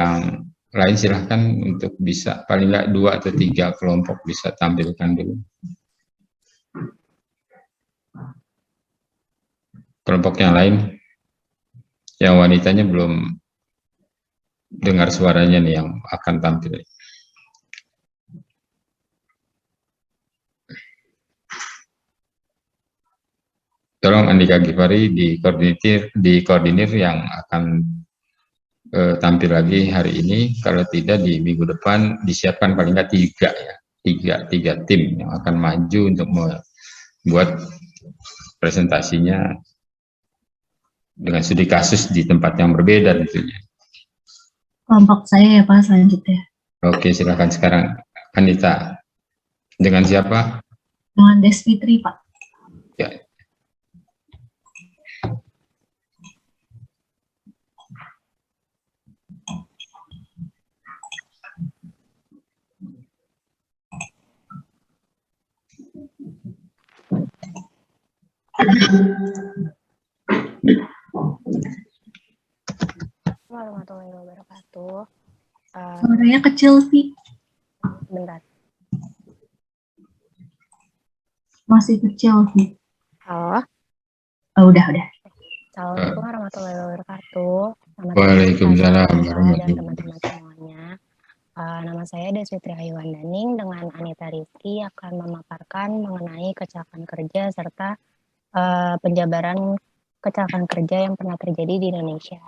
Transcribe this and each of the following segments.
yang lain silahkan untuk bisa paling nggak 2 atau 3 kelompok bisa tampilkan dulu. Kelompok yang lain, yang wanitanya belum dengar suaranya nih yang akan tampil. Tolong Andika Givari dikoordinir yang akan tampil lagi hari ini. Kalau tidak di minggu depan disiapkan paling nggak 3 ya, tiga tim yang akan maju untuk membuat presentasinya dengan studi kasus di tempat yang berbeda tentunya. Kelompok saya ya Pak selanjutnya. Oke, silakan sekarang Anita. Dengan siapa? Dengan Desfitri Pak. Ya. Warahmatullahi wabarakatuh. Suaranya kecil sih. Bentar. Masih kecil sih. Halo. Oh, udah. Assalamualaikum warahmatullahi wabarakatuh. Waalaikumsalam dan teman-teman semuanya. Nama saya Desfitri Hayuwandaning dengan Anita Rizky akan memaparkan mengenai kecelakaan kerja serta penjabaran kecelakaan kerja yang pernah terjadi di Indonesia.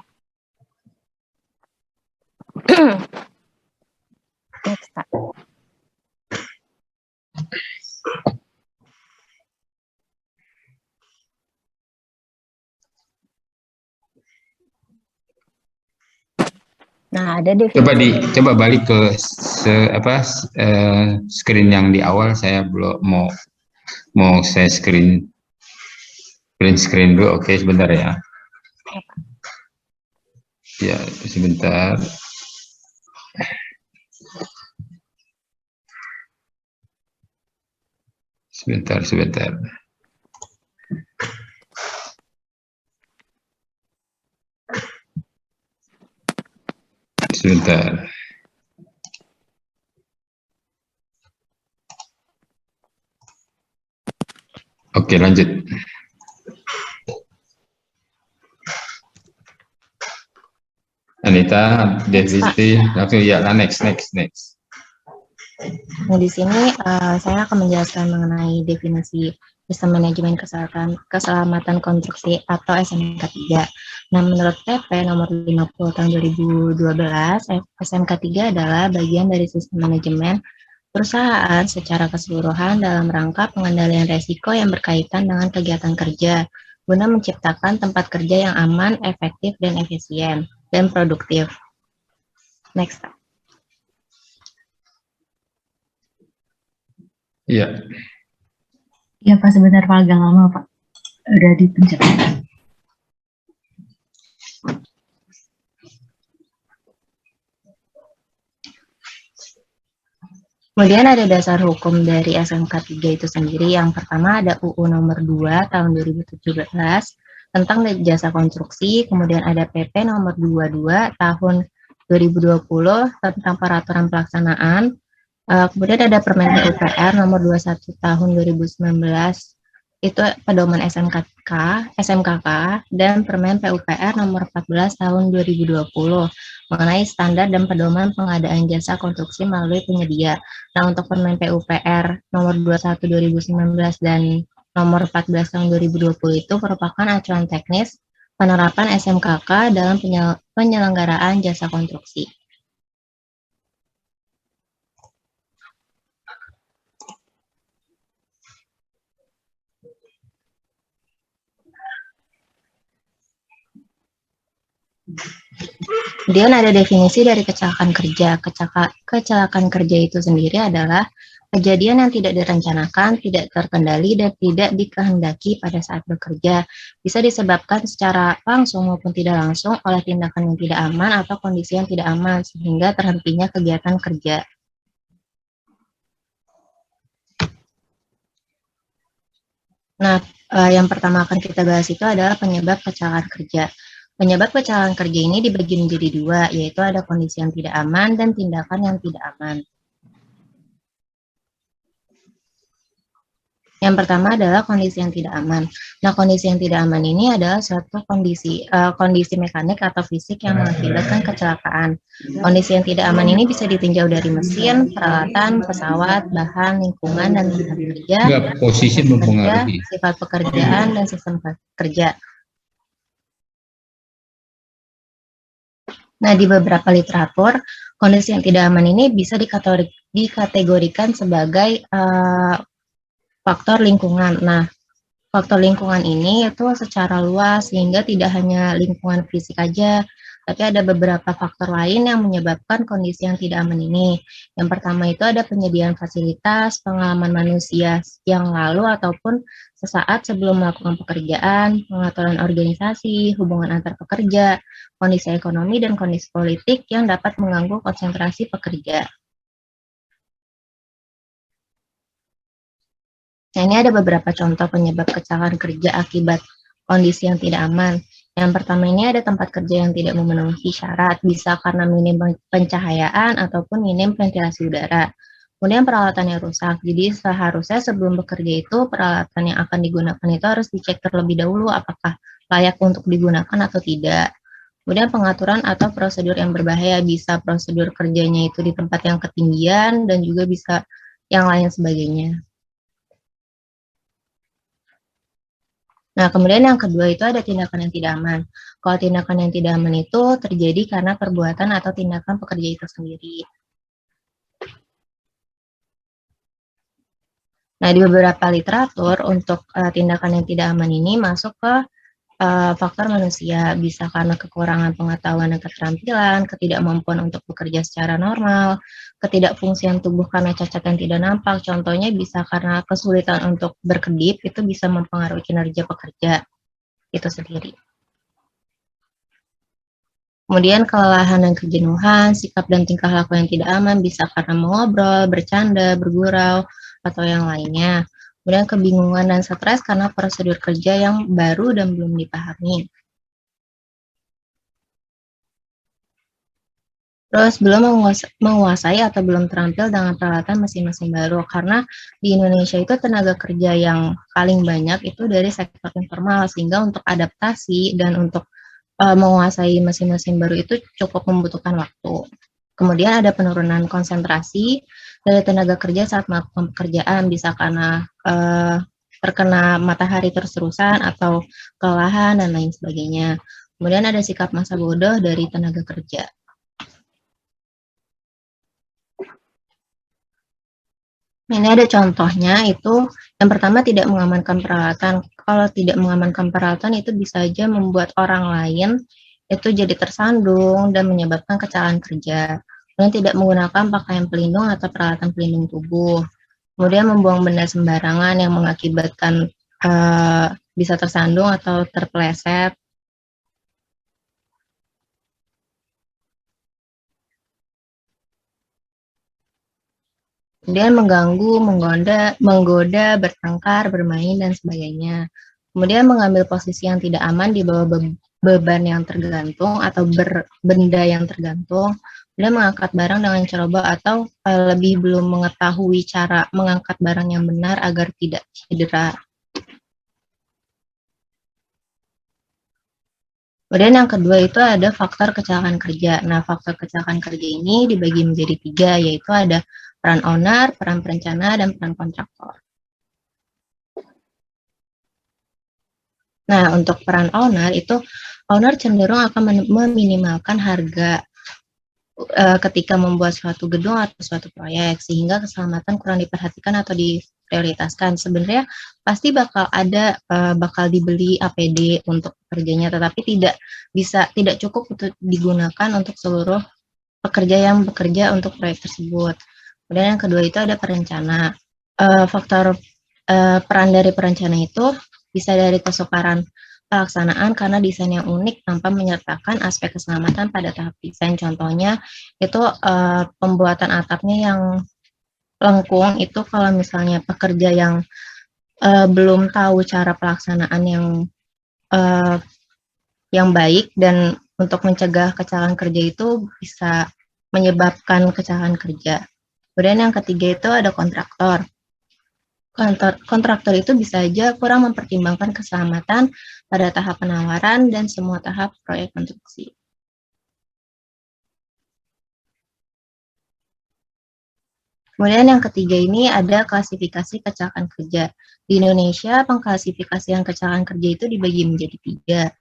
Next, Pak. Nah, ada definisi. Coba balik ke screen yang di awal. Saya belum mau saya screen dulu. Oke, sebentar ya. Ya, sebentar. Sebentar. Oke, lanjut. Anita, Desfitri, next. Nah, di sini saya akan menjelaskan mengenai definisi Sistem Manajemen Keselamatan Konstruksi atau SMK 3. Nah, menurut PP nomor 50 tahun 2012, SMK 3 adalah bagian dari sistem manajemen perusahaan secara keseluruhan dalam rangka pengendalian resiko yang berkaitan dengan kegiatan kerja, guna menciptakan tempat kerja yang aman, efektif, dan efisien, dan produktif. Next. Iya. Iya Pak, sebentar Pak, agak lama Pak. Udah dipencet. Kemudian ada dasar hukum dari SMK 3 itu sendiri. Yang pertama ada UU nomor 2 tahun 2017 tentang jasa konstruksi, kemudian ada PP nomor 22 tahun 2020 tentang peraturan pelaksanaan, kemudian ada Permen PUPR nomor 21 tahun 2019 itu pedoman SMKK dan Permen PUPR nomor 14 tahun 2020 mengenai standar dan pedoman pengadaan jasa konstruksi melalui penyedia. Nah, untuk Permen PUPR nomor 21 2019 dan nomor 14 tahun 2020 itu merupakan acuan teknis penerapan SMKK dalam penyelenggaraan jasa konstruksi. Kemudian ada definisi dari kecelakaan kerja. Kecelakaan kerja itu sendiri adalah kejadian yang tidak direncanakan, tidak terkendali, dan tidak dikehendaki pada saat bekerja. Bisa disebabkan secara langsung maupun tidak langsung oleh tindakan yang tidak aman atau kondisi yang tidak aman, sehingga terhentinya kegiatan kerja. Nah, yang pertama akan kita bahas itu adalah penyebab kecelakaan kerja. Penyebab kecelakaan kerja ini dibagi menjadi dua, yaitu ada kondisi yang tidak aman dan tindakan yang tidak aman. Yang pertama adalah kondisi yang tidak aman. Nah, kondisi yang tidak aman ini adalah suatu kondisi mekanik atau fisik yang mengakibatkan kecelakaan. Kondisi yang tidak aman ini bisa ditinjau dari mesin, peralatan, pesawat, bahan, lingkungan, dan tempat kerja, Enggak, posisi mempengaruhi. sifat pekerjaan, dan sistem kerja. Nah, di beberapa literatur, kondisi yang tidak aman ini bisa dikategorikan sebagai faktor lingkungan. Nah, faktor lingkungan ini itu secara luas sehingga tidak hanya lingkungan fisik aja, tapi ada beberapa faktor lain yang menyebabkan kondisi yang tidak aman ini. Yang pertama itu ada penyediaan fasilitas, pengalaman manusia yang lalu ataupun sesaat sebelum melakukan pekerjaan, pengaturan organisasi, hubungan antar pekerja, kondisi ekonomi dan kondisi politik yang dapat mengganggu konsentrasi pekerja. Nah, ini ada beberapa contoh penyebab kecelakaan kerja akibat kondisi yang tidak aman. Yang pertama ini ada tempat kerja yang tidak memenuhi syarat, bisa karena minim pencahayaan ataupun minim ventilasi udara. Kemudian peralatan yang rusak, jadi seharusnya sebelum bekerja itu peralatan yang akan digunakan itu harus dicek terlebih dahulu apakah layak untuk digunakan atau tidak. Kemudian pengaturan atau prosedur yang berbahaya, bisa prosedur kerjanya itu di tempat yang ketinggian dan juga bisa yang lain sebagainya. Nah, kemudian yang kedua itu ada tindakan yang tidak aman. Kalau tindakan yang tidak aman itu terjadi karena perbuatan atau tindakan pekerja itu sendiri. Nah, di beberapa literatur untuk tindakan yang tidak aman ini masuk ke faktor manusia, bisa karena kekurangan pengetahuan dan keterampilan, ketidakmampuan untuk bekerja secara normal, ketidakfungsian tubuh karena cacat yang tidak nampak. Contohnya bisa karena kesulitan untuk berkedip, itu bisa mempengaruhi kinerja pekerja itu sendiri. Kemudian kelelahan dan kejenuhan, sikap dan tingkah laku yang tidak aman bisa karena mengobrol, bercanda, bergurau, atau yang lainnya. Kemudian kebingungan dan stres karena prosedur kerja yang baru dan belum dipahami. Terus belum menguasai atau belum terampil dengan peralatan mesin-mesin baru, karena di Indonesia itu tenaga kerja yang paling banyak itu dari sektor informal, sehingga untuk adaptasi dan untuk menguasai mesin-mesin baru itu cukup membutuhkan waktu. Kemudian ada penurunan konsentrasi dari tenaga kerja saat melakukan pekerjaan, bisa karena terkena matahari terus-terusan atau kelelahan dan lain sebagainya. Kemudian ada sikap masa bodoh dari tenaga kerja. Ini ada contohnya, itu yang pertama tidak mengamankan peralatan. Kalau tidak mengamankan peralatan itu bisa saja membuat orang lain itu jadi tersandung dan menyebabkan kecelakaan kerja. Kemudian tidak menggunakan pakaian pelindung atau peralatan pelindung tubuh. Kemudian membuang benda sembarangan yang mengakibatkan bisa tersandung atau terpeleset. Kemudian mengganggu, menggoda, bertengkar, bermain, dan sebagainya. Kemudian mengambil posisi yang tidak aman di bawah beban yang tergantung atau benda yang tergantung. Kemudian mengangkat barang dengan ceroboh atau lebih belum mengetahui cara mengangkat barang yang benar agar tidak cedera. Kemudian yang kedua itu ada faktor kecelakaan kerja. Nah, faktor kecelakaan kerja ini dibagi menjadi 3, yaitu ada peran owner, peran perencana, dan peran kontraktor. Nah, untuk peran owner itu, owner cenderung akan meminimalkan harga ketika membuat suatu gedung atau suatu proyek, sehingga keselamatan kurang diperhatikan atau diprioritaskan. Sebenarnya pasti bakal dibeli APD untuk pekerjanya, tetapi tidak cukup untuk digunakan untuk seluruh pekerja yang bekerja untuk proyek tersebut. Kemudian yang kedua itu ada perencana. Faktor peran dari perencana itu bisa dari kesukaran pelaksanaan karena desain yang unik tanpa menyertakan aspek keselamatan pada tahap desain. Contohnya itu pembuatan atapnya yang lengkung, itu kalau misalnya pekerja yang belum tahu cara pelaksanaan yang yang baik, dan untuk mencegah kecelakaan kerja itu bisa menyebabkan kecelakaan kerja. Kemudian yang ketiga itu ada kontraktor. Kontraktor itu bisa saja kurang mempertimbangkan keselamatan pada tahap penawaran dan semua tahap proyek konstruksi. Kemudian yang ketiga ini ada klasifikasi kecelakaan kerja. Di Indonesia, pengklasifikasian kecelakaan kerja itu dibagi menjadi 3.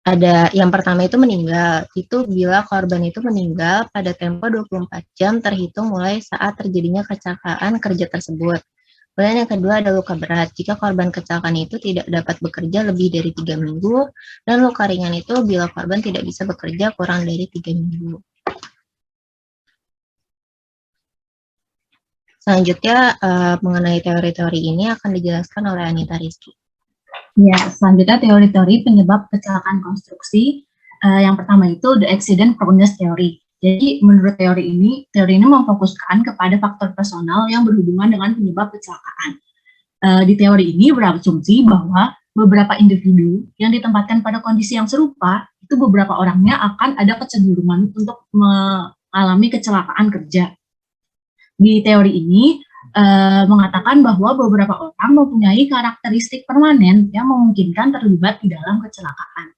Ada yang pertama itu meninggal, itu bila korban itu meninggal pada tempo 24 jam terhitung mulai saat terjadinya kecelakaan kerja tersebut. Kemudian yang kedua ada luka berat, jika korban kecelakaan itu tidak dapat bekerja lebih dari 3 minggu, dan luka ringan itu bila korban tidak bisa bekerja kurang dari 3 minggu. Selanjutnya mengenai teori-teori ini akan dijelaskan oleh Anita Rizky. Ya, selanjutnya teori-teori penyebab kecelakaan konstruksi. Yang pertama itu the accident prone theory. Jadi menurut teori ini memfokuskan kepada faktor personal yang berhubungan dengan penyebab kecelakaan. Di teori ini berasumsi bahwa beberapa individu yang ditempatkan pada kondisi yang serupa, itu beberapa orangnya akan ada kecenderungan untuk mengalami kecelakaan kerja. Di teori ini mengatakan bahwa beberapa orang mempunyai karakteristik permanen yang memungkinkan terlibat di dalam kecelakaan.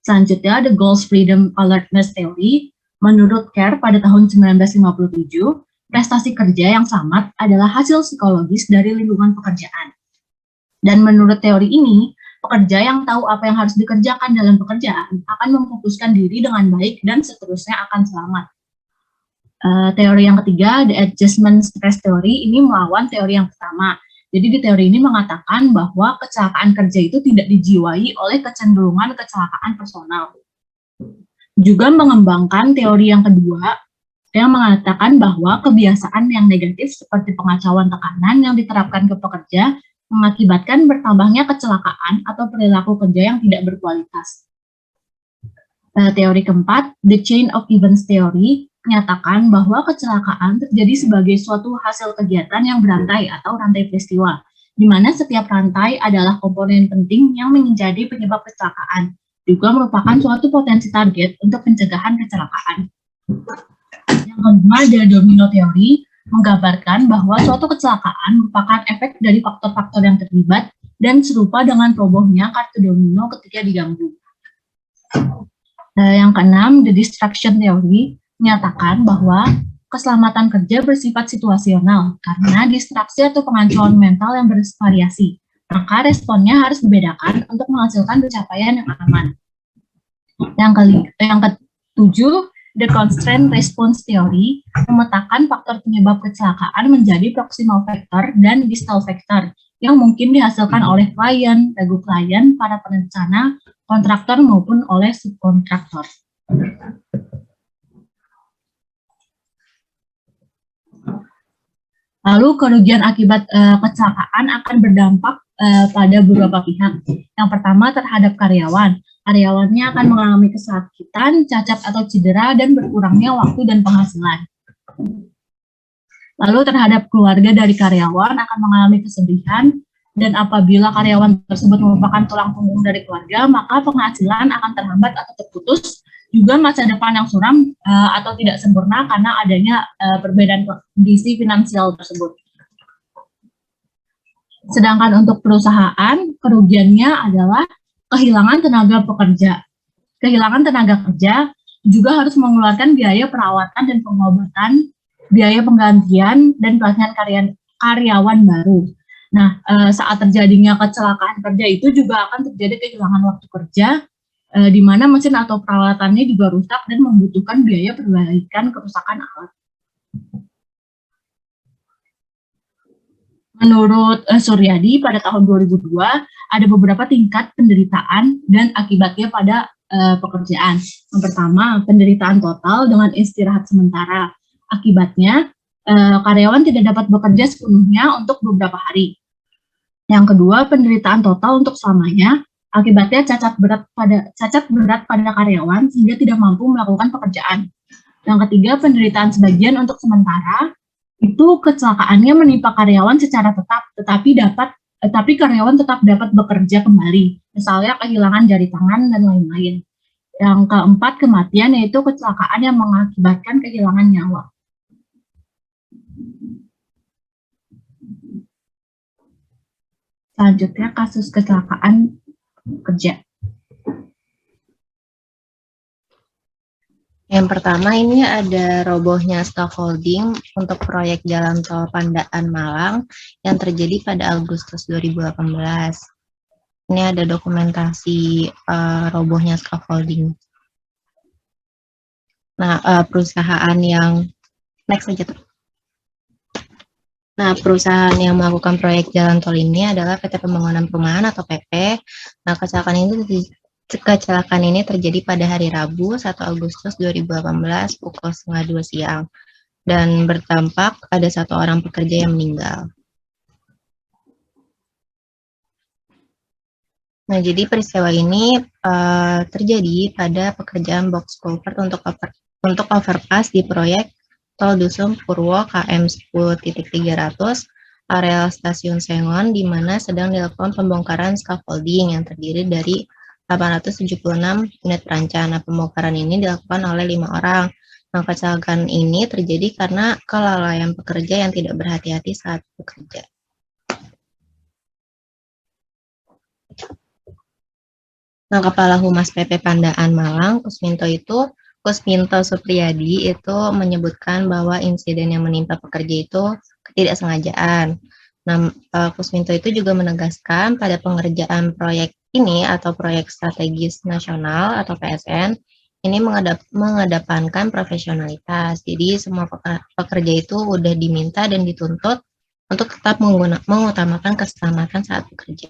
Selanjutnya, the Goals Freedom Alertness Theory. Menurut Kerr pada tahun 1957, prestasi kerja yang selamat adalah hasil psikologis dari lingkungan pekerjaan. Dan menurut teori ini, pekerja yang tahu apa yang harus dikerjakan dalam pekerjaan akan memfokuskan diri dengan baik dan seterusnya akan selamat. Teori yang ketiga, the adjustment stress theory, ini melawan teori yang pertama. Jadi di teori ini mengatakan bahwa kecelakaan kerja itu tidak dijiwai oleh kecenderungan kecelakaan personal. Juga mengembangkan teori yang kedua, yang mengatakan bahwa kebiasaan yang negatif seperti pengacauan tekanan yang diterapkan ke pekerja mengakibatkan bertambahnya kecelakaan atau perilaku kerja yang tidak berkualitas. Teori keempat, the chain of events theory, menyatakan bahwa kecelakaan terjadi sebagai suatu hasil kegiatan yang berantai atau rantai peristiwa, di mana setiap rantai adalah komponen penting yang menjadi penyebab kecelakaan, juga merupakan suatu potensi target untuk pencegahan kecelakaan. Yang kelima, ada domino teori, menggambarkan bahwa suatu kecelakaan merupakan efek dari faktor-faktor yang terlibat dan serupa dengan robohnya kartu domino ketika diganggu. Yang keenam, the distraction theory, menyatakan bahwa keselamatan kerja bersifat situasional karena distraksi atau pengacauan mental yang bervariasi. Maka responnya harus dibedakan untuk menghasilkan pencapaian yang aman. Yang ketujuh, the constraint response theory, memetakan faktor penyebab kecelakaan menjadi proximal factor dan distal factor yang mungkin dihasilkan oleh klien, regu klien, para perencana, kontraktor maupun oleh subkontraktor. Lalu kerugian akibat kecelakaan akan berdampak pada beberapa pihak. Yang pertama terhadap karyawan. Karyawannya akan mengalami kesakitan, cacat atau cedera, dan berkurangnya waktu dan penghasilan. Lalu terhadap keluarga dari karyawan akan mengalami kesedihan, dan apabila karyawan tersebut merupakan tulang punggung dari keluarga, maka penghasilan akan terhambat atau terputus. Juga masa depan yang suram atau tidak sempurna karena adanya perbedaan kondisi finansial tersebut. Sedangkan untuk perusahaan, kerugiannya adalah kehilangan tenaga pekerja. Kehilangan tenaga kerja juga harus mengeluarkan biaya perawatan dan pengobatan, biaya penggantian, dan pelatihan karyawan baru. Nah, saat terjadinya kecelakaan kerja itu juga akan terjadi kehilangan waktu kerja, di mana mesin atau peralatannya juga rusak dan membutuhkan biaya perbaikan kerusakan alat. Menurut Suryadi pada tahun 2002 ada beberapa tingkat penderitaan dan akibatnya pada pekerjaan. Yang pertama, penderitaan total dengan istirahat sementara. Akibatnya karyawan tidak dapat bekerja sepenuhnya untuk beberapa hari. Yang kedua, penderitaan total untuk selamanya. Akibatnya cacat berat pada karyawan sehingga tidak mampu melakukan pekerjaan. Yang ketiga, penderitaan sebagian untuk sementara. Itu kecelakaannya menimpa karyawan secara tetap, tetapi dapat tapi karyawan tetap dapat bekerja kembali, misalnya kehilangan jari tangan dan lain-lain. Yang keempat, kematian, yaitu kecelakaan yang mengakibatkan kehilangan nyawa. Selanjutnya, kasus kecelakaan kerja. Yang pertama ini ada robohnya scaffolding untuk proyek jalan tol Pandaan Malang yang terjadi pada Agustus 2018. Ini ada dokumentasi robohnya scaffolding. Nah, perusahaan yang next aja tuh. Nah, perusahaan yang melakukan proyek jalan tol ini adalah PT Pembangunan Perumahan atau PP. Nah, kecelakaan ini terjadi pada hari Rabu 1 Agustus 2018 pukul 1:30 siang dan berdampak ada 1 orang pekerja yang meninggal. Nah, jadi peristiwa ini terjadi pada pekerjaan box culvert untuk overpass di proyek Tol Dusun Purwo KM 10.300 areal Stasiun Sengon, di mana sedang dilakukan pembongkaran scaffolding yang terdiri dari 876 unit perancang. Nah, pembongkaran ini dilakukan oleh 5 orang. Nah, kecelakaan ini terjadi karena kelalaian pekerja yang tidak berhati-hati saat bekerja. Nah, Kepala Humas PP Pandaan Malang, Kusminto Supriyadi itu menyebutkan bahwa insiden yang menimpa pekerja itu ketidaksengajaan. Nah, Kusminto itu juga menegaskan pada pengerjaan proyek ini atau proyek strategis nasional atau PSN ini mengedepankan profesionalitas. Jadi semua pekerja itu udah diminta dan dituntut untuk tetap mengutamakan keselamatan saat bekerja.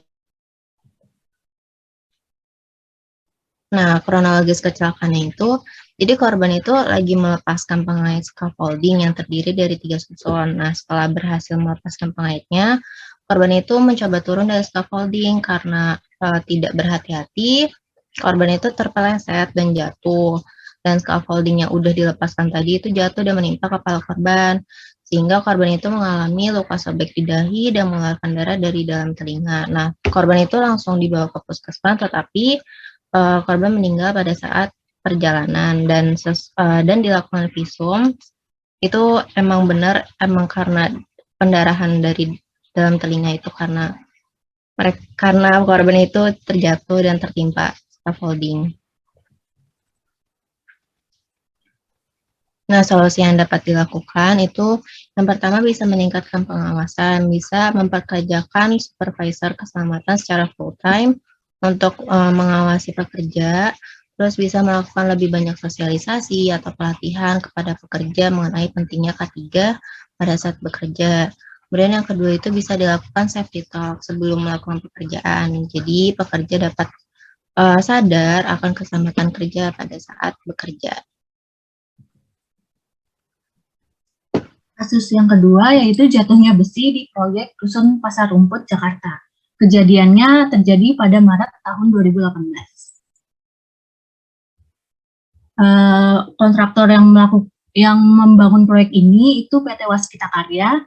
Nah, kronologis kecelakaannya itu, jadi korban itu lagi melepaskan pengait scaffolding yang terdiri dari 3 susun. Nah, setelah berhasil melepaskan pengaitnya, korban itu mencoba turun dari scaffolding karena tidak berhati-hati. Korban itu terpeleset dan jatuh. Dan scaffolding yang udah dilepaskan tadi itu jatuh dan menimpa kepala korban. Sehingga korban itu mengalami luka sobek di dahi dan mengeluarkan darah dari dalam telinga. Nah, korban itu langsung dibawa ke puskesmas, tetapi korban meninggal pada saat perjalanan dan dilakukan visum. Itu emang benar karena pendarahan dari dalam telinga itu karena korban itu terjatuh dan tertimpa scaffolding. Nah, solusi yang dapat dilakukan itu yang pertama bisa meningkatkan pengawasan, bisa memperkerjakan supervisor keselamatan secara full time untuk mengawasi pekerja, terus bisa melakukan lebih banyak sosialisasi atau pelatihan kepada pekerja mengenai pentingnya K3 pada saat bekerja. Kemudian yang kedua itu bisa dilakukan safety talk sebelum melakukan pekerjaan. Jadi pekerja dapat sadar akan keselamatan kerja pada saat bekerja. Kasus yang kedua yaitu jatuhnya besi di proyek Dusun Pasar Rumput, Jakarta. Kejadiannya terjadi pada Maret tahun 2018. Kontraktor yang membangun proyek ini itu PT Waskita Karya.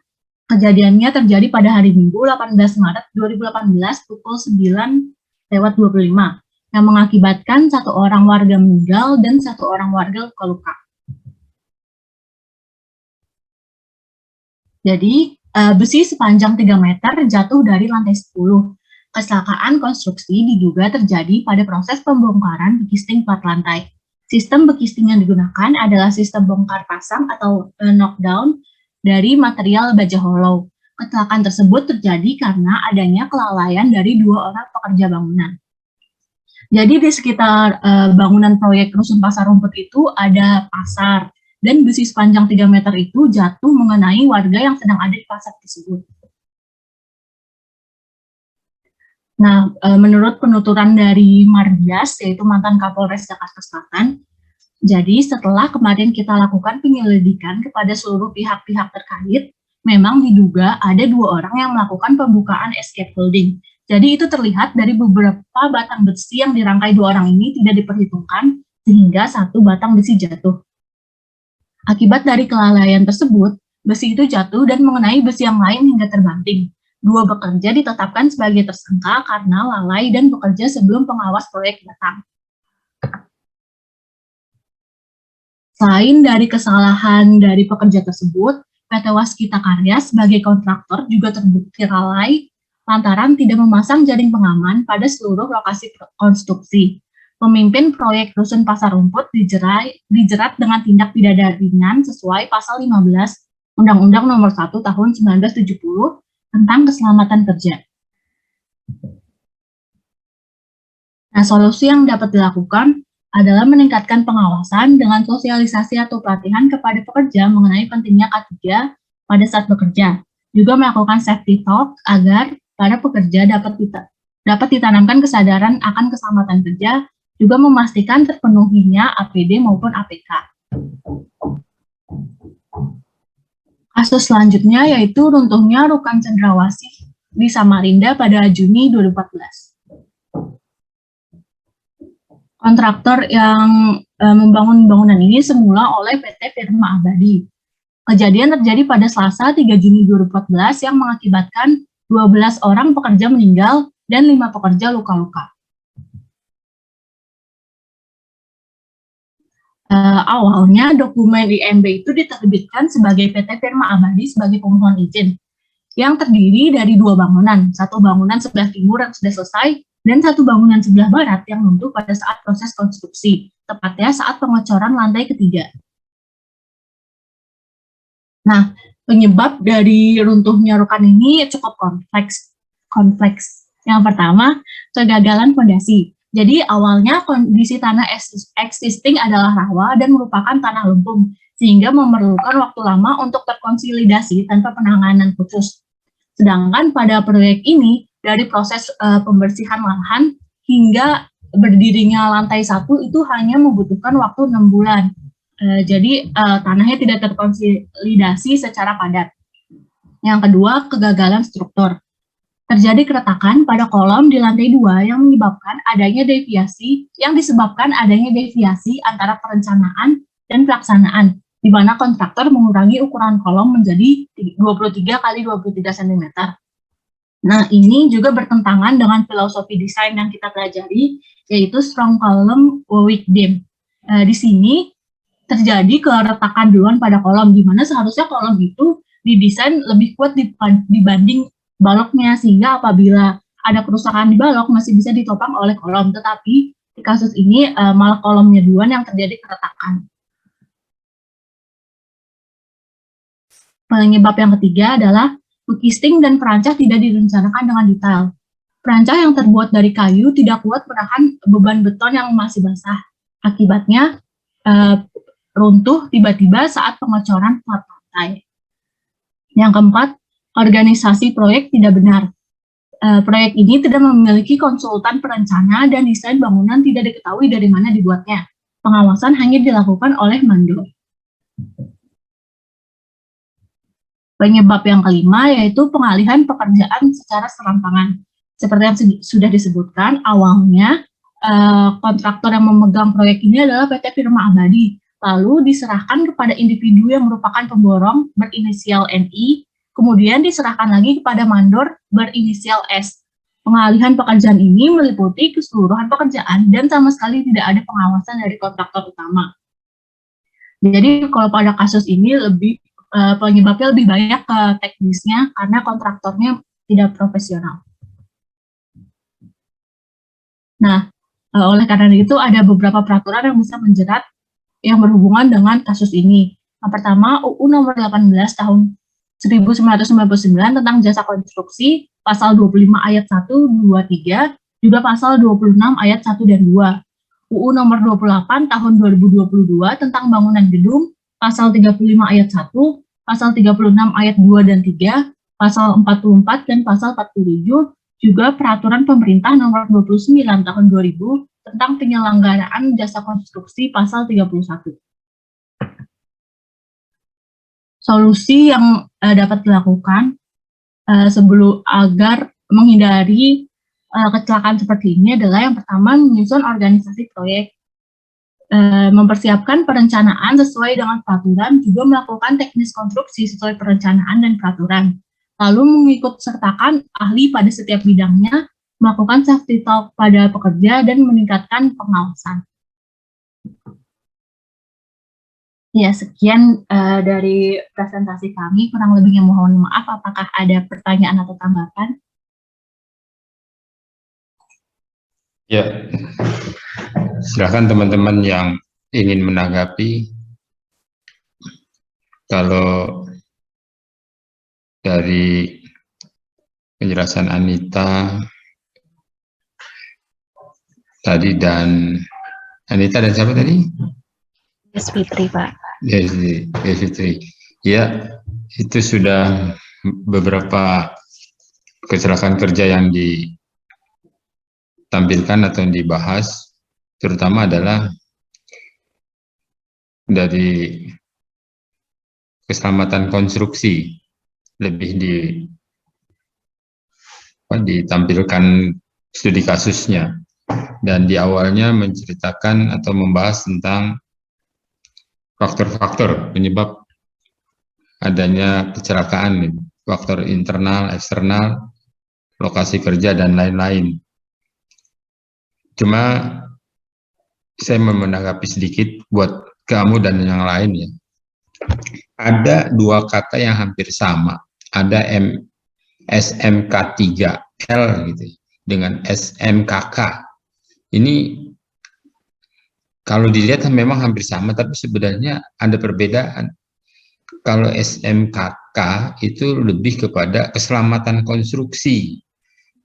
Kejadiannya terjadi pada hari Minggu 18 Maret 2018 pukul 9:25 yang mengakibatkan 1 orang warga meninggal dan 1 orang warga luka-luka. Jadi, besi sepanjang 3 meter jatuh dari lantai 10. Kecelakaan konstruksi diduga terjadi pada proses pembongkaran bekisting plat lantai. Sistem bekisting yang digunakan adalah sistem bongkar pasang atau knockdown dari material baja hollow. Kecelakaan tersebut terjadi karena adanya kelalaian dari 2 orang pekerja bangunan. Jadi di sekitar bangunan proyek Dusun Pasar Rumput itu ada pasar, dan besi sepanjang 3 meter itu jatuh mengenai warga yang sedang ada di pasar tersebut. Nah, menurut penuturan dari Mardias, yaitu mantan Kapolres Jakarta Selatan, jadi setelah kemarin kita lakukan penyelidikan kepada seluruh pihak-pihak terkait, memang diduga ada 2 orang yang melakukan pembukaan scaffolding. Jadi itu terlihat dari beberapa batang besi yang dirangkai 2 orang ini tidak diperhitungkan, sehingga 1 batang besi jatuh. Akibat dari kelalaian tersebut, besi itu jatuh dan mengenai besi yang lain hingga terbanting. 2 pekerja ditetapkan sebagai tersangka karena lalai dan bekerja sebelum pengawas proyek datang. Selain dari kesalahan dari pekerja tersebut, PT Waskita Karya sebagai kontraktor juga terbukti lalai lantaran tidak memasang jaring pengaman pada seluruh lokasi konstruksi. Pemimpin proyek Rusun Pasar Rumput dijerat dengan tindak pidana ringan sesuai pasal 15 Undang-Undang Nomor 1 Tahun 1970 tentang keselamatan kerja. Nah, solusi yang dapat dilakukan adalah meningkatkan pengawasan dengan sosialisasi atau pelatihan kepada pekerja mengenai pentingnya K3 pada saat bekerja. Juga melakukan safety talk agar para pekerja dapat ditanamkan kesadaran akan keselamatan kerja, juga memastikan terpenuhinya APD maupun APK. Kasus selanjutnya yaitu runtuhnya Rukan Cendrawasih di Samarinda pada Juni 2014. Kontraktor yang membangun bangunan ini semula oleh PT Firma Abadi. Kejadian terjadi pada Selasa 3 Juni 2014 yang mengakibatkan 12 orang pekerja meninggal dan 5 pekerja luka-luka. Awalnya dokumen IMB itu diterbitkan sebagai PT Firma Abadi sebagai pemohon izin yang terdiri dari 2 bangunan, satu bangunan sebelah timur yang sudah selesai dan satu bangunan sebelah barat yang runtuh pada saat proses konstruksi, tepatnya saat pengecoran lantai ketiga. Nah, penyebab dari runtuhnya Rukan ini cukup kompleks. Yang pertama, kegagalan fondasi. Jadi awalnya kondisi tanah existing adalah rawa dan merupakan tanah lempung, sehingga memerlukan waktu lama untuk terkonsolidasi tanpa penanganan khusus. Sedangkan pada proyek ini, dari proses pembersihan lahan hingga berdirinya lantai 1 itu hanya membutuhkan waktu 6 bulan. Jadi tanahnya tidak terkonsolidasi secara padat. Yang kedua, kegagalan struktur. Terjadi keretakan pada kolom di lantai 2 yang disebabkan adanya deviasi antara perencanaan dan pelaksanaan, di mana kontraktor mengurangi ukuran kolom menjadi 23 x 23 cm. Nah, ini juga bertentangan dengan filosofi desain yang kita pelajari, yaitu strong column, weak beam. Di sini terjadi keretakan duluan pada kolom, di mana seharusnya kolom itu didesain lebih kuat dibanding baloknya, sehingga apabila ada kerusakan di balok masih bisa ditopang oleh kolom. Tetapi di kasus ini malah kolomnya duluan yang terjadi keretakan. Penyebab yang ketiga adalah casting dan perancah tidak direncanakan dengan detail. Perancah yang terbuat dari kayu tidak kuat menahan beban beton yang masih basah. Akibatnya runtuh tiba-tiba saat pengecoran plat lantai. Yang keempat, organisasi proyek tidak benar. Proyek ini tidak memiliki konsultan perencana dan desain bangunan tidak diketahui dari mana dibuatnya. Pengawasan hanya dilakukan oleh mandor. Penyebab yang kelima yaitu pengalihan pekerjaan secara serampangan. Seperti yang sudah disebutkan, awalnya kontraktor yang memegang proyek ini adalah PT Firma Abadi, lalu diserahkan kepada individu yang merupakan pemborong berinisial NI, kemudian diserahkan lagi kepada mandor berinisial S. Pengalihan pekerjaan ini meliputi keseluruhan pekerjaan dan sama sekali tidak ada pengawasan dari kontraktor utama. Jadi kalau pada kasus ini penyebabnya lebih banyak ke teknisnya karena kontraktornya tidak profesional. Nah, oleh karena itu ada beberapa peraturan yang bisa menjerat yang berhubungan dengan kasus ini. Yang pertama, UU Nomor 18 Tahun 1999 tentang jasa konstruksi, pasal 25 ayat 1, 2, 3, juga pasal 26 ayat 1 dan 2. UU Nomor 28 Tahun 2022 tentang bangunan gedung, pasal 35 ayat 1, pasal 36 ayat 2 dan 3, pasal 44 dan pasal 47, juga peraturan pemerintah nomor 29 tahun 2000 tentang penyelenggaraan jasa konstruksi pasal 31. Solusi yang dapat dilakukan agar menghindari kecelakaan seperti ini adalah yang pertama menyusun organisasi proyek, mempersiapkan perencanaan sesuai dengan peraturan, juga melakukan teknis konstruksi sesuai perencanaan dan peraturan, lalu mengikut sertakan ahli pada setiap bidangnya, melakukan safety talk pada pekerja, dan meningkatkan pengawasan. Ya, sekian dari presentasi kami. Kurang lebihnya mohon maaf. Apakah ada pertanyaan atau tanggapan? Ya, silakan teman-teman yang ingin menanggapi. Kalau dari penjelasan Anita tadi dan siapa tadi? Yes, Fitri, Pak. Yes, Fitri. Ya, itu sudah beberapa kecelakaan kerja yang ditampilkan atau yang dibahas, terutama adalah dari keselamatan konstruksi, lebih ditampilkan studi kasusnya, dan di awalnya menceritakan atau membahas tentang faktor-faktor penyebab adanya kecelakaan, faktor internal, eksternal, lokasi kerja, dan lain-lain. Cuma saya mau menanggapi sedikit buat kamu dan yang lain ya. Ada dua kata yang hampir sama. Ada SMK3L gitu dengan SMKK. Ini kalau dilihat memang hampir sama, tapi sebenarnya ada perbedaan. Kalau SMKK itu lebih kepada keselamatan konstruksi.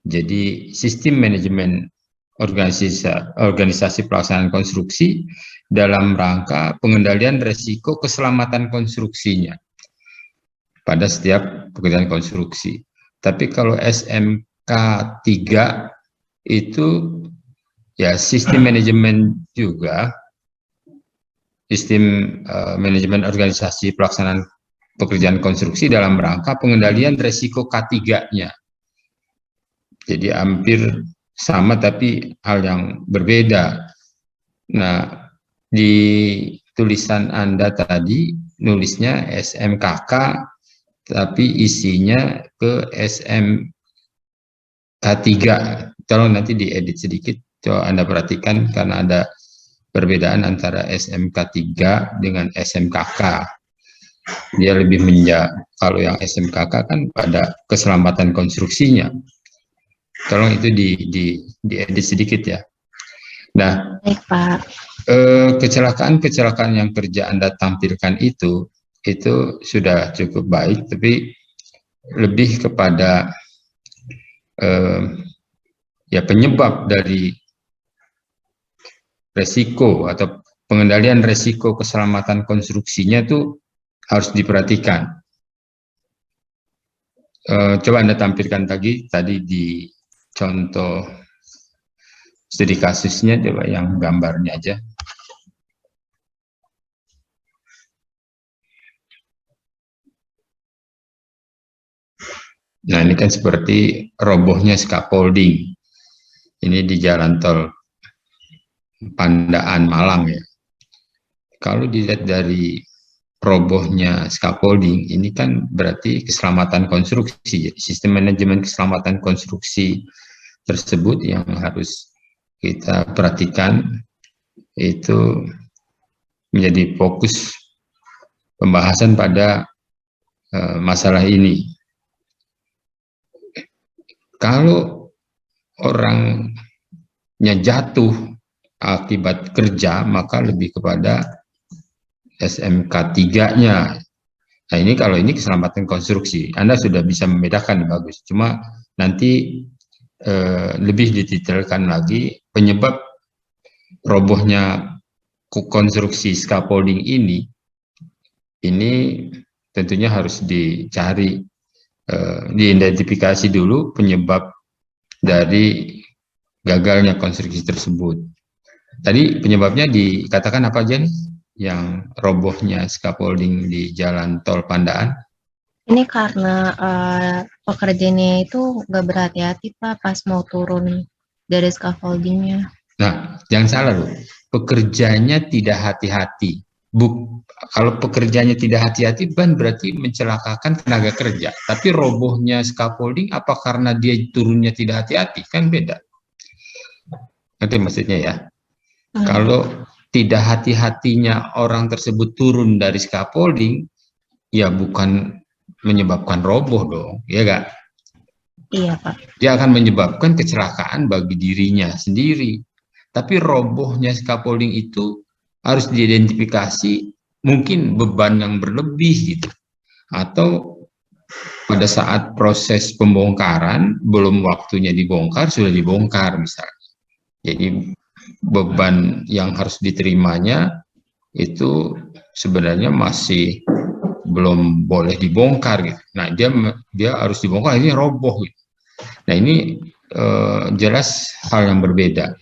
Jadi sistem manajemen organisasi pelaksanaan konstruksi dalam rangka pengendalian resiko keselamatan konstruksinya pada setiap pekerjaan konstruksi. Tapi kalau SMK3 itu ya sistem manajemen juga, sistem manajemen organisasi pelaksanaan pekerjaan konstruksi dalam rangka pengendalian resiko K3-nya. Jadi hampir sama tapi hal yang berbeda. Nah, di tulisan Anda tadi nulisnya SMKK tapi isinya ke SMK3. Tolong nanti diedit sedikit, coba Anda perhatikan karena ada perbedaan antara SMK3 dengan SMKK. Dia lebih kalau yang SMKK kan pada keselamatan konstruksinya. Tolong itu diedit sedikit ya. Nah, Baik, Pak. Kecelakaan yang kerja Anda tampilkan itu sudah cukup baik, tapi lebih kepada ya penyebab dari resiko atau pengendalian resiko keselamatan konstruksinya itu harus diperhatikan. Coba Anda tampilkan tadi di contoh studi kasusnya, coba yang gambarnya aja. Nah, ini kan seperti robohnya scaffolding. Ini di jalan tol Pandaan Malang ya. Kalau dilihat dari robohnya scaffolding, ini kan berarti keselamatan konstruksi. Sistem manajemen keselamatan konstruksi tersebut yang harus kita perhatikan, itu menjadi fokus pembahasan pada masalah ini. Kalau orangnya jatuh akibat kerja, maka lebih kepada SMK3-nya. Nah, ini kalau ini keselamatan konstruksi, Anda sudah bisa membedakan, bagus. Cuma nanti lebih didetailkan lagi penyebab robohnya konstruksi scaffolding ini tentunya harus dicari, diidentifikasi dulu penyebab dari gagalnya konstruksi tersebut. Tadi penyebabnya dikatakan apa aja nih? Yang robohnya scaffolding di jalan tol Pandaan? Ini karena pekerjaannya itu nggak berhati-hati, Pak, pas mau turun dari scaffoldingnya. Nah, jangan salah loh, pekerjanya tidak hati-hati. kalau pekerjaannya tidak hati-hati ban berarti mencelakakan tenaga kerja. Tapi robohnya scaffolding apa karena dia turunnya tidak hati-hati? Kan beda. Nanti maksudnya ya. Kalau tidak hati-hatinya orang tersebut turun dari scaffolding, ya bukan menyebabkan roboh dong, ya gak? Iya, Pak. Dia akan menyebabkan kecelakaan bagi dirinya sendiri. Tapi robohnya scaffolding itu harus diidentifikasi mungkin beban yang berlebih gitu. Atau pada saat proses pembongkaran, belum waktunya dibongkar, sudah dibongkar misalnya. Jadi beban yang harus diterimanya itu sebenarnya masih belum boleh dibongkar gitu. Nah, dia harus dibongkar, ini roboh gitu. Nah, ini jelas hal yang berbeda.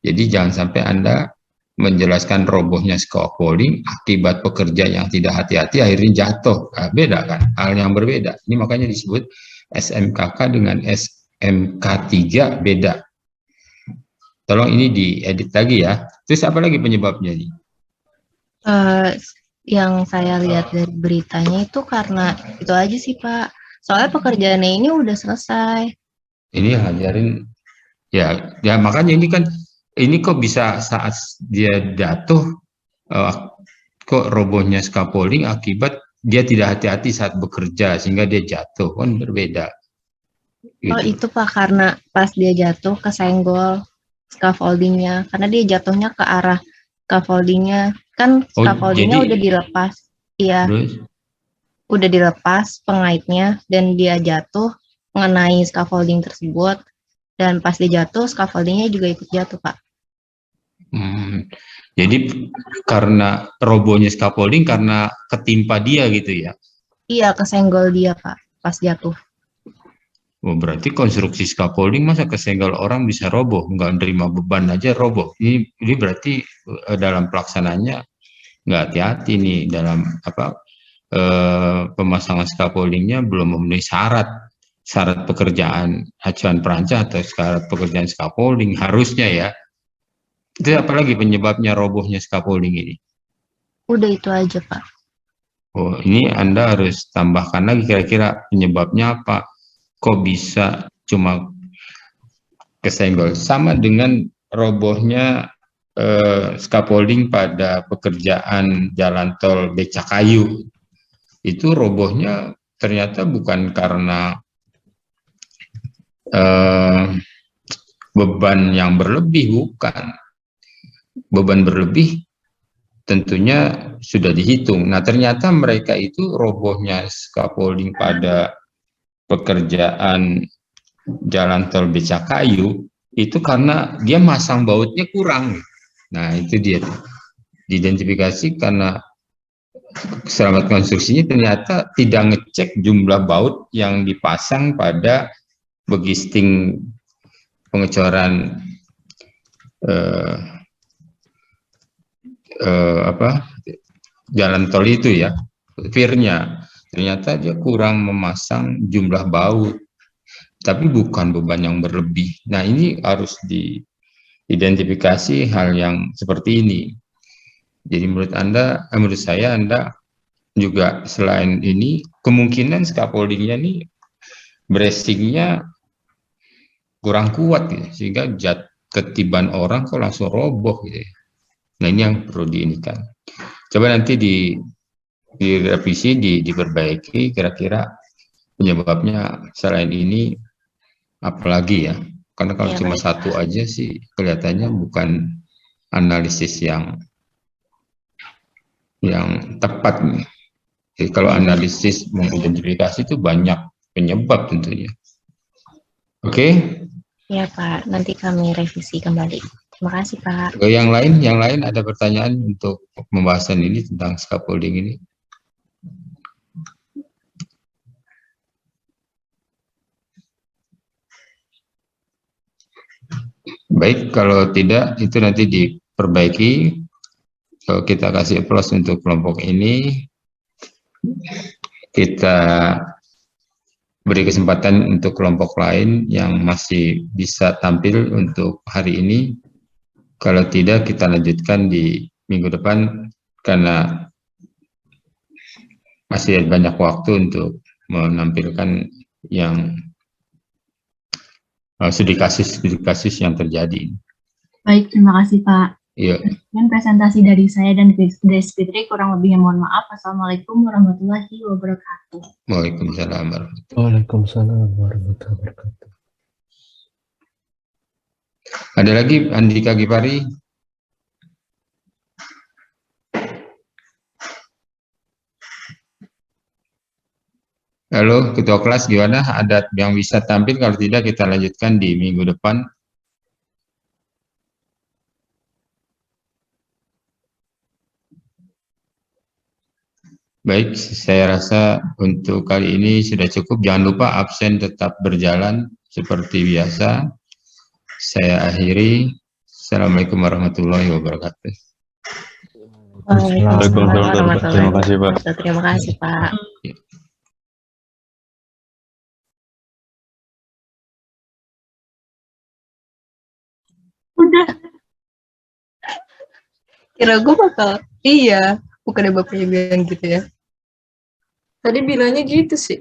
Jadi jangan sampai Anda menjelaskan robohnya scaffolding akibat pekerja yang tidak hati-hati akhirnya jatuh. Nah, beda kan, hal yang berbeda. Ini makanya disebut SMKK dengan SMK3 beda. Tolong ini diedit lagi ya. Terus apa lagi penyebabnya nih? Yang saya lihat dari beritanya itu karena itu aja sih, Pak. Soalnya pekerjaannya ini udah selesai. Ini ngajarin ya makanya ini kok bisa saat dia jatuh kok robohnya scaffolding akibat dia tidak hati-hati saat bekerja sehingga dia jatuh, kan berbeda. Oh, Gitu. itu Pak karena pas dia jatuh kesenggol scaffoldingnya karena dia jatuhnya ke arah scaffoldingnya kan scaffoldingnya jadi udah dilepas, iya terus udah dilepas pengaitnya dan dia jatuh mengenai scaffolding tersebut dan pas dia jatuh scaffoldingnya juga ikut jatuh Pak. Jadi karena robohnya scaffolding karena ketimpa dia gitu ya? Iya kesenggol dia Pak pas jatuh. Oh, berarti konstruksi scaffolding masa kesenggol orang bisa roboh, nggak nerima beban aja roboh. Ini berarti dalam pelaksanaannya nggak hati-hati nih dalam pemasangan scaffoldingnya belum memenuhi syarat pekerjaan acuan perancah atau syarat pekerjaan scaffolding harusnya ya. Itu apalagi penyebabnya robohnya scaffolding ini? Udah itu aja Pak. Oh, ini Anda harus tambahkan lagi kira-kira penyebabnya apa? Kok bisa cuma kesenggol? Sama dengan robohnya scaffolding pada pekerjaan jalan tol Becakayu. Itu robohnya ternyata bukan karena beban yang berlebih, bukan. Beban berlebih tentunya sudah dihitung. Nah, ternyata mereka itu robohnya scaffolding pada pekerjaan jalan tol Becakayu itu karena dia masang bautnya kurang. Nah, itu dia diidentifikasi karena selamat konstruksinya ternyata tidak ngecek jumlah baut yang dipasang pada begisting pengecoran jalan tol itu ya, firnya. Ternyata dia kurang memasang jumlah baut, tapi bukan beban yang berlebih. Nah, ini harus diidentifikasi hal yang seperti ini. Jadi menurut saya Anda juga selain ini kemungkinan scaffoldingnya nih bracingnya kurang kuat gitu, sehingga ketiban orang kok langsung roboh gitu. Nah, ini yang perlu diinikan. Coba nanti direvisi, diperbaiki kira-kira penyebabnya selain ini apalagi ya. Karena kalau Ya, cuma baik, satu aja sih kelihatannya bukan analisis yang tepat nih. Jadi kalau analisis mengidentifikasi itu banyak penyebab tentunya. Oke? Ya Pak, nanti kami revisi kembali. Terima kasih Pak. Yang lain ada pertanyaan untuk pembahasan ini tentang scaffolding ini? Baik, kalau tidak itu nanti diperbaiki. Kita kasih plus untuk kelompok ini. Kita beri kesempatan untuk kelompok lain yang masih bisa tampil untuk hari ini. Kalau tidak, kita lanjutkan di minggu depan karena masih banyak waktu untuk menampilkan yang studi kasus yang terjadi. Baik, terima kasih Pak. Iya. Dan presentasi dari saya dan Grace Fitri, kurang lebihnya mohon maaf. Assalamualaikum warahmatullahi wabarakatuh. Waalaikumsalam warahmatullahi Waalaikumsalam warahmatullahi wabarakatuh. Ada lagi Andika Gifari? Halo, Ketua kelas gimana? Ada yang bisa tampil? Kalau tidak, kita lanjutkan di minggu depan. Baik, saya rasa untuk kali ini sudah cukup. Jangan lupa absen tetap berjalan seperti biasa. Saya akhiri. Assalamualaikum warahmatullahi wabarakatuh. Waalaikumsalam warahmatullahi Terima kasih, Pak. wabarakatuh. Terima kasih, Pak. Udah. Kira gue bakal, iya, bukannya bapaknya bilang gitu ya. Tadi bilangnya gitu sih.